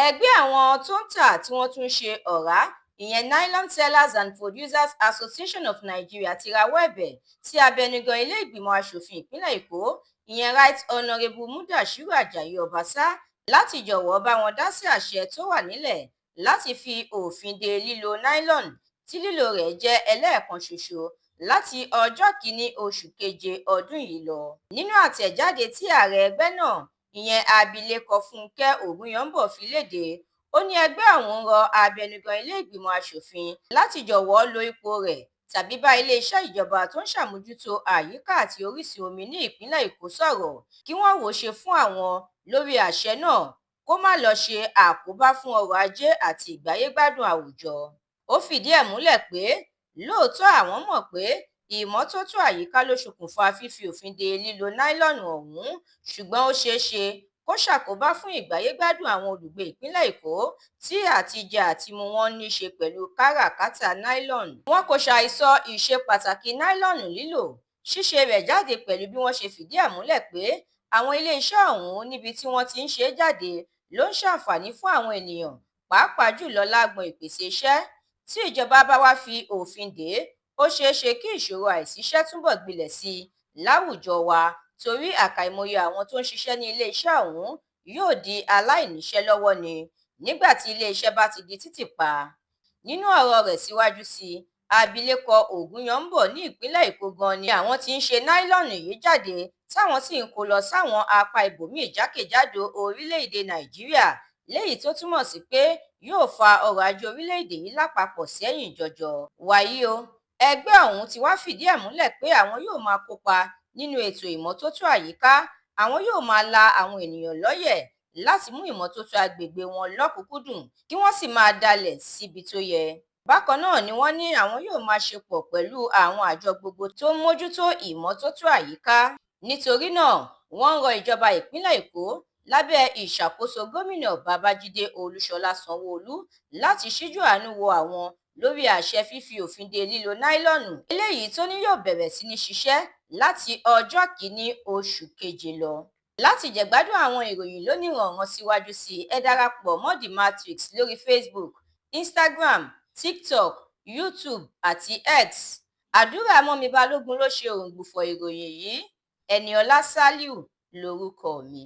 ẹgbẹ́ àwọn tó ń tà tí wọ́n tún ṣe ọ̀rá ìyẹn Nylon Sellers and Producers Association of Nigeria ti rawọ́ ẹ̀bẹ̀ sí abẹnugan ilé ìgbìmọ̀ asòfin ìpínlẹ̀ Èkó ìyẹn Right Honourable Mudashiru Ajayi Obasa láti jọ̀wọ́ bá wọn dá sí àṣẹ tó wà nílẹ̀ láti fi òfin de lílo nylon tí lílò rẹ̀ jẹ́ ẹlẹ́ẹ̀kan ṣoṣo láti ọjọ́ 1 oṣù keje ọdún yìí lọ. Nínú àtẹ̀jáde tí ààrẹ ẹgbẹ́ náà ìyẹn abilékọ Fúnkẹ́ Ògúnyọ̀ǹbọ̀ fi léde, ó ní ẹgbẹ́ àwọn ń rọ abẹnugan ilé ìgbìmọ̀ asòfin láti jọ̀wọ́ lo ipò rẹ̀ tàbí bá iléeṣẹ́ ìjọba tó ń ṣàmójútó àyíká àti orísun omi ní ìpínlẹ̀ Èkó sọ̀rọ̀ kí wọ́n wò ṣe fún àwọn lórí àṣẹ náà kó má lọ ṣe àkóbá fún ọrọ̀ ajé àti ìgbáyégbádùn àwùjọ. Ó fìdí ẹ̀ múlẹ̀ pé lóòótọ́ àwọn mọ̀ pé ìmọ́tótó àyíká ló ṣokùnfà fífi òfin de lílo náílọ̀nù ọ̀hún, ṣùgbọ́n ó ṣeé ṣe kó ṣàkóbá fún ìgbáyégbádùn àwọn olùgbé ìpínlẹ̀ Èkó tí àtijẹ àtimu wọn ní ṣe pẹ̀lú káràkátà náílọ̀nù. Wọn kò ṣàìsọ ìṣe pàtàkì náílọ̀nù lílò, ṣíṣe rẹ̀ jáde pẹ̀lú bí wọ́n ṣe fìdí ẹ̀ múlẹ̀ pé àwọn iléeṣẹ́ ọ̀hún níbi tí wọ́n ti ń ṣe é jáde ló ń ṣàǹfààní fún àwọn ènìyàn, pàápàá jùlọ lágbọn ìpèsè iṣẹ́. Tí ìjọba bá wá fi òfin dè é, ó ṣeé ṣe kí ìṣòro àìsíṣẹ́ túbọ̀ gbilẹ̀ sí i láwùjọ wa torí àkàìmọye àwọn tó ń ṣiṣẹ́ ní iléeṣẹ́ ọ̀hún yóò di aláìníṣẹ́ lọ́wọ́ ni nígbà tí iléeṣẹ́ bá ti di títì pa. Nínú ọ̀rọ̀ rẹ̀ síwájú sí i, abilékọ Ògúnyọ̀ǹbọ̀ ní ìpínlẹ̀ Èkó gan ni àwọn tí ń ṣe náílọ̀nù yìí jáde táwọn sì ń kó lọ sáwọn apá ibòmíì jákèjádò orílẹ̀-èdè Nàìjíríà léyìí tó túmọ̀ sí pé yóò fa ọrọ̀ ajé orílẹ̀-èdè yìí lápapọ̀ sẹ́yìn jọjọ. Wàyí o, ẹgbẹ́ ọ̀hún ti wá fìdí ẹ̀ múlẹ̀ pé àwọn yóò máa kópa nínú ètò ìmọ́tótó àyíká, àwọn yóò máa la àwọn ènìyàn lọ́yẹ̀ láti mú ìmọ́tótó agbègbè wọn lọ́kùnkúndùn kí wọ́n sì máa dalẹ̀ síbi tó yẹ. Bákan náà ni wọ́n ní àwọn yóò máa ṣe pọ̀ pẹ̀lú àwọn àjọ gbogbo tó ń mójútó ìmọ́tótó àyíká. Nítorí náà, wọ́n ń rọ ìjọba ìpínlẹ̀ Èkó lábẹ́ ìṣàkóso gómìnà Babájídé Olúṣọlá Sanwó-Olú láti ṣíjú àánú wo àwọn lórí àṣẹ fífi òfin de lílo náílọ̀nù eléyìí tó ní yóò bẹ̀rẹ̀ sí ní ṣiṣẹ́ láti ọjọ́ 1 oṣù keje lọ. Láti jẹ̀gbádùn àwọn ìròyìn lóníranran síwájú sí i, ẹ darapọ̀ mọ́ The Matrix lórí Facebook, Instagram, TikTok, YouTube àti X. Àdúràmọ́mi Balógun ló ṣe òǹgbùfọ̀ ìròyìn yìí. Ẹniọlá Sálíù lorúkọ mi.